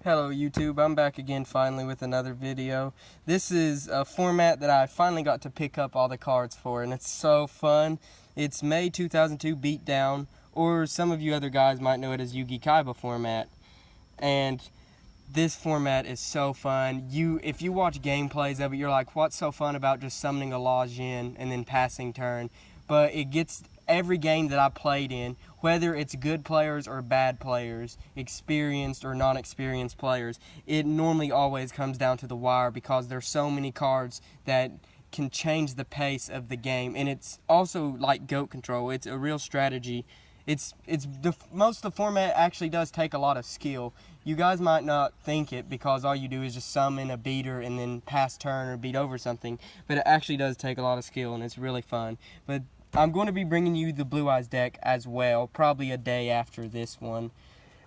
Hello YouTube, I'm back again finally with another video. This is a format that I finally got to pick up all the cards for, and it's so fun. It's May 2002 Beatdown, or some of you other guys might know it as Yugi Kaiba format. And this format is so fun. If you watch gameplays of it, you're like, what's so fun about just summoning a Lajin and then passing turn? But it gets every game that I played in, whether it's good players or bad players, experienced or non-experienced players, it normally always comes down to the wire because there's so many cards that can change the pace of the game. And it's also like GOAT control. It's a real strategy. Most of the format actually does take a lot of skill. You guys might not think it because all you do is just summon a beater and then pass turn or beat over something, but it actually does take a lot of skill and it's really fun. But I'm going to be bringing you the Blue Eyes deck as well, probably a day after this one.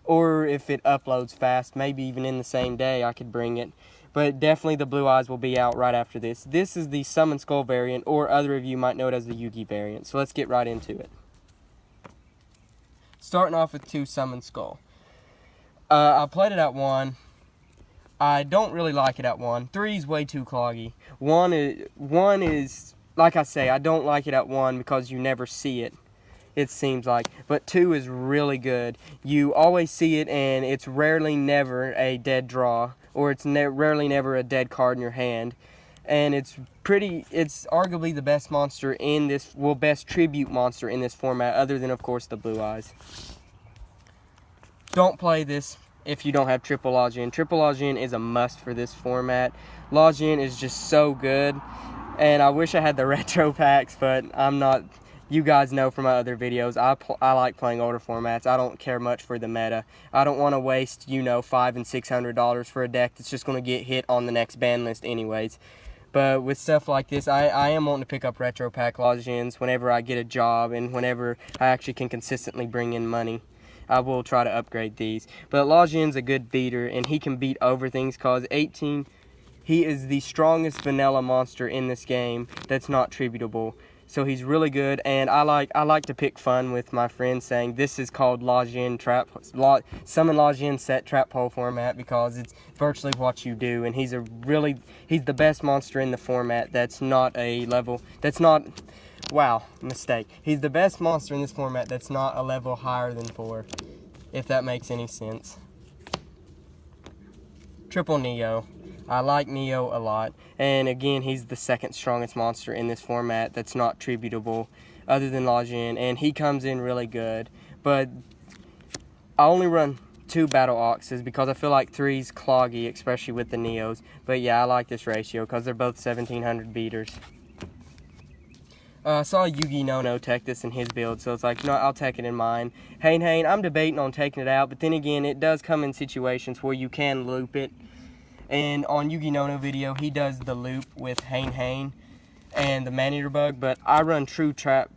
Or if it uploads fast, maybe even in the same day I could bring it. But definitely the Blue Eyes will be out right after this. This is the Summon Skull variant, or other of you might know it as the Yugi variant. So let's get right into it. Starting off with 2 Summon Skull. I played it at 1. I don't really like it at 1. 3 is way too cloggy. 1 is, like I say, I don't like it at 1 because you never see it, it seems like. But 2 is really good. You always see it, and it's rarely never a dead draw, or it's rarely never a dead card in your hand. And it's arguably the best monster in this, best tribute monster in this format, other than, of course, the Blue Eyes. Don't play this if you don't have Triple Lajin. Triple Lajin is a must for this format. Lajin is just so good. And I wish I had the retro packs, but I'm not. You guys know from my other videos, I like playing older formats. I don't care much for the meta. I don't want to waste, $500 and $600 for a deck that's just going to get hit on the next ban list anyways. But with stuff like this, I am wanting to pick up retro pack Lajins whenever I get a job and whenever I actually can consistently bring in money. I will try to upgrade these. But Lajin's a good beater, and he can beat over things because 18... He is the strongest vanilla monster in this game that's not tributable. So he's really good, and I like to pick fun with my friends saying this is called Lajin Summon Lajin set trap hole format because it's virtually what you do, and he's the best monster in the format that's not He's the best monster in this format that's not a level higher than 4, if that makes any sense. Triple Neo. I like Neo a lot, and again, he's the second strongest monster in this format that's not tributable, other than Lajin, and he comes in really good. But I only run 2 Battle Oxes because I feel like 3's cloggy, especially with the Neos. But yeah, I like this ratio because they're both 1700 beaters. I saw Yugi No tech this in his build, so it's like, I'll take it in mine. Hain, I'm debating on taking it out, but then again, it does come in situations where you can loop it. And on Yugi No video, he does the loop with Hain and the Maneater Bug, but I run two Trap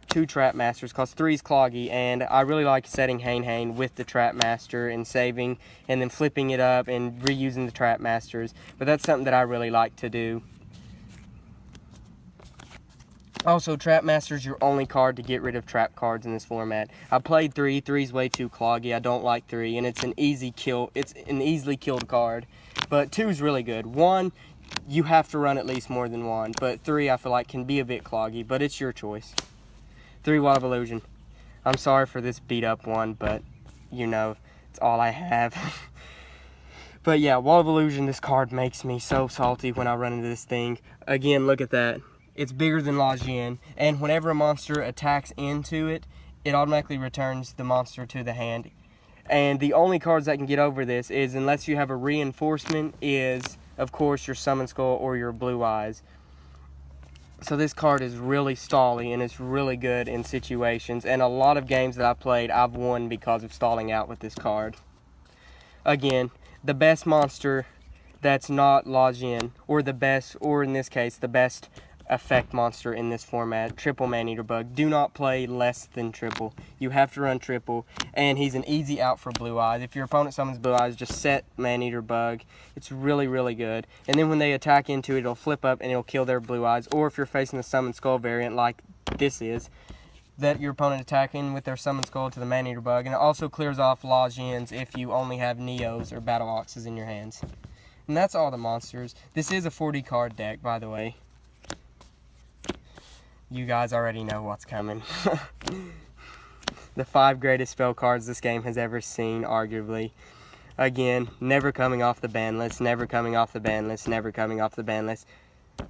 Masters because 3's cloggy, and I really like setting Hain with the Trap Master and saving, and then flipping it up and reusing the Trap Masters. But that's something that I really like to do. Also, Trap Master's your only card to get rid of trap cards in this format. I played 3. 3's way too cloggy. I don't like 3, and it's an easy kill. It's an easily killed card. But 2's really good. 1, you have to run at least more than 1. But 3, I feel like, can be a bit cloggy, but it's your choice. 3 Wall of Illusion. I'm sorry for this beat up one, but, it's all I have. But yeah, Wall of Illusion, this card makes me so salty when I run into this thing. Again, look at that. It's bigger than Lajin, and whenever a monster attacks into it, it automatically returns the monster to the hand. And the only cards that can get over this is, unless you have a reinforcement, is, of course, your Summon Skull or your Blue Eyes. So this card is really stally, and it's really good in situations. And a lot of games that I've played, I've won because of stalling out with this card. Again, the best monster that's not Lajin, or in this case, the best effect monster in this format, Triple Maneater Bug. Do not play less than triple. You have to run triple, and he's an easy out for Blue Eyes. If your opponent summons Blue Eyes, just set Maneater Bug. It's really, really good. And then when they attack into it, it'll flip up and it'll kill their Blue Eyes. Or if you're facing the Summon Skull variant like this is, that your opponent attacking with their Summon Skull to the Man-Eater Bug, and it also clears off Lajins if you only have Neos or Battle Oxes in your hands. And that's all the monsters. This is a 40 card deck, by the way. You guys already know what's coming. The 5 greatest spell cards this game has ever seen, arguably. Again, never coming off the ban list, never coming off the ban list, never coming off the ban list.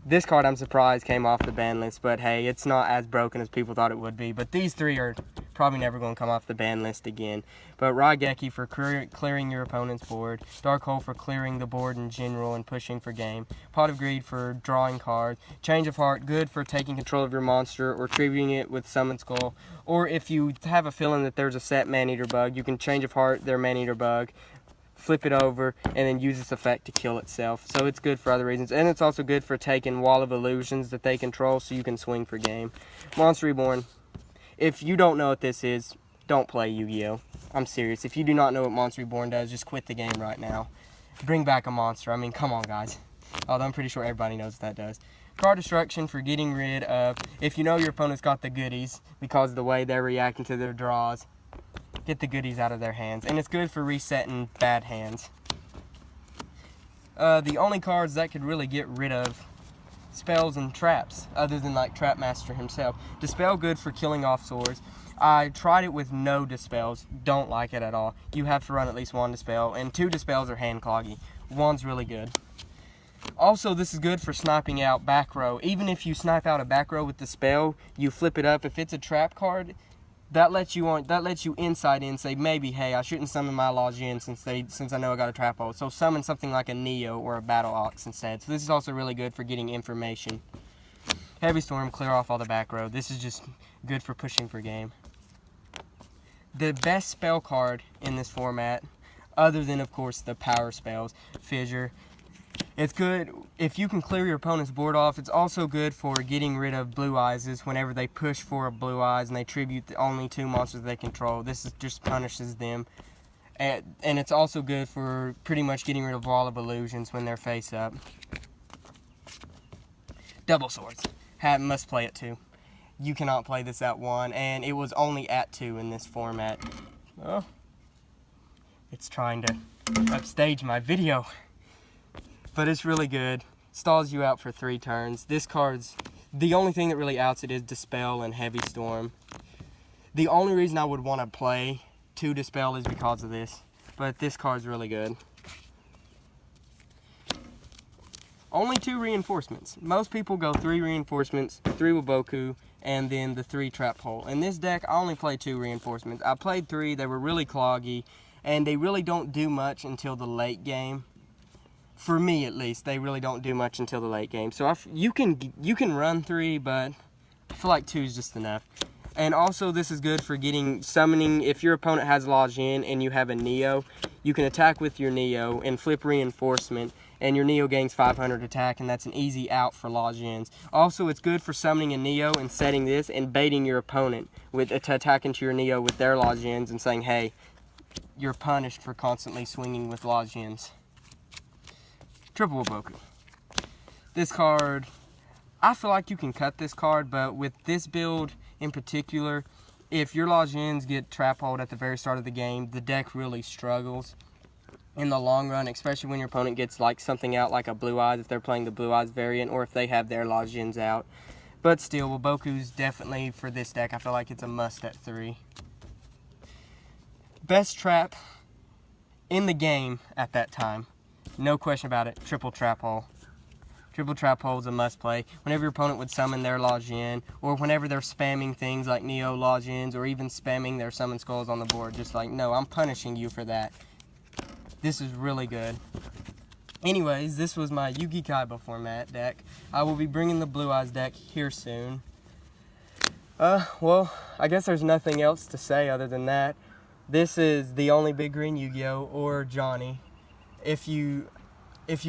This card, I'm surprised, came off the ban list, but hey, it's not as broken as people thought it would be. But these 3 are probably never going to come off the ban list again. But Raigeki for clearing your opponent's board, Dark Hole for clearing the board in general and pushing for game, Pot of Greed for drawing cards, Change of Heart, good for taking control of your monster or tributing it with Summon Skull. Or if you have a feeling that there's a set Man-Eater Bug, you can Change of Heart their Man-Eater Bug, flip it over, and then use this effect to kill itself. So it's good for other reasons. And it's also good for taking Wall of Illusions that they control so you can swing for game. Monster Reborn. If you don't know what this is, don't play Yu-Gi-Oh! I'm serious. If you do not know what Monster Reborn does, just quit the game right now. Bring back a monster. I mean, come on, guys. Although I'm pretty sure everybody knows what that does. Card Destruction for getting rid of, if you know your opponent's got the goodies because of the way they're reacting to their draws, get the goodies out of their hands. And it's good for resetting bad hands. The only cards that could really get rid of spells and traps, other than like Trap Master himself. Dispel, good for killing off swords. I tried it with no dispels. Don't like it at all. You have to run at least 1 dispel, and 2 dispels are hand cloggy. 1's really good. Also, this is good for sniping out back row. Even if you snipe out a back row with the spell, you flip it up. If it's a trap card, that lets you insight in, say maybe, hey, I shouldn't summon my Lajin since I know I got a trap hole. So summon something like a Neo or a Battle Ox instead. So this is also really good for getting information. Heavy Storm, clear off all the back row. This is just good for pushing for game. The best spell card in this format, other than of course the power spells, Fissure. It's good if you can clear your opponent's board off. It's also good for getting rid of Blue Eyes whenever they push for a Blue Eyes and they tribute the only 2 monsters they control. This just punishes them. And it's also good for pretty much getting rid of Wall of Illusions when they're face up. Double Swords. Must play it too. You cannot play this at 1, and it was only at 2 in this format. Oh, it's trying to upstage my video. But it's really good. Stalls you out for 3 turns. This card's, the only thing that really outs it is Dispel and Heavy Storm. The only reason I would want to play 2 Dispel is because of this. But this card's really good. Only 2 reinforcements. Most people go 3 reinforcements, 3 Waboku, and then the 3 Trap Hole. In this deck, I only play 2 reinforcements. I played 3, they were really cloggy, and they really don't do much until the late game. For me, at least, they really don't do much until the late game. So you can run 3, but I feel like 2 is just enough. And also, this is good for summoning. If your opponent has Lajin and you have a Neo, you can attack with your Neo and flip reinforcement, and your Neo gains 500 attack, and that's an easy out for Lajins. Also, it's good for summoning a Neo and setting this and baiting your opponent with attacking to your Neo with their Lajins and saying, hey, you're punished for constantly swinging with Lajins. Triple Waboku. This card, I feel like you can cut this card, but with this build in particular, if your Lajins get trap holed at the very start of the game, the deck really struggles in the long run, especially when your opponent gets like something out like a Blue Eyes, if they're playing the Blue Eyes variant, or if they have their Lajins out. But still, Waboku's definitely, for this deck, I feel like it's a must at 3. Best trap in the game at that time. No question about it, Triple Trap Hole. Triple Trap Hole is a must play. Whenever your opponent would summon their Lajin, or whenever they're spamming things like Neo Lajins, or even spamming their Summon Skulls on the board, just like, no, I'm punishing you for that. This is really good. Anyways, this was my Yugi Kaiba format deck. I will be bringing the Blue Eyes deck here soon. Well, I guess there's nothing else to say other than that. This is the only Big Green Yu-Gi-Oh! Or Johnny. If you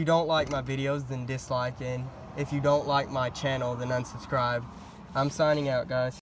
don't like my videos, then dislike, and if you don't like my channel, then unsubscribe. I'm signing out, guys.